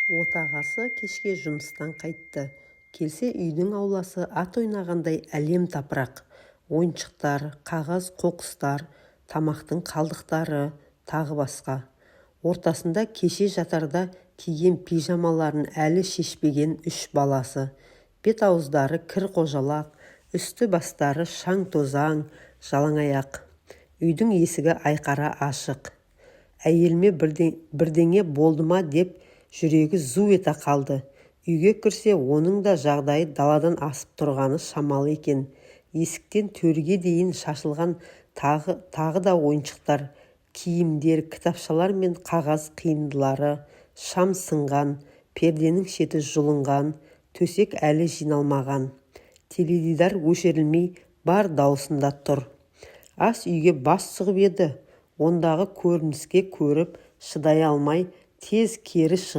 Отағасы кешке жұмыстан қайтты. Келсе үйдің ауласы ат ойнағандай әлем тапырақ. Ойыншықтар, қағаз қоқыстар, тамақтың қалдықтары, тағы басқа. Ортасында кеше жатарда киген пижамаларын әлі шешпеген 3 баласы. Бет-ауыздары кір-қожалақ, үсті-бастары шаң-тозаң, жалаңаяқ. Үйдің есігі айқара ашық. Әйеліме бірдеңе болды ма деп жүрегі зу ете қалды. Үйге кірсе, оның да жағдайы даладан асып тұрғаны шамалы екен. Есіктен төрге дейін шашылған тағы да ойыншықтар, киімдер, кітапшалар мен қағаз қиындылары, шам сынған, перденің шеті жұлынған, төсек әлі жиналмаған. Теледидар өшірілмей бар даусында тұр. Ас үйге бас сұғып еді, ондағы көрініске көріп шыдай алмай тез кері шығып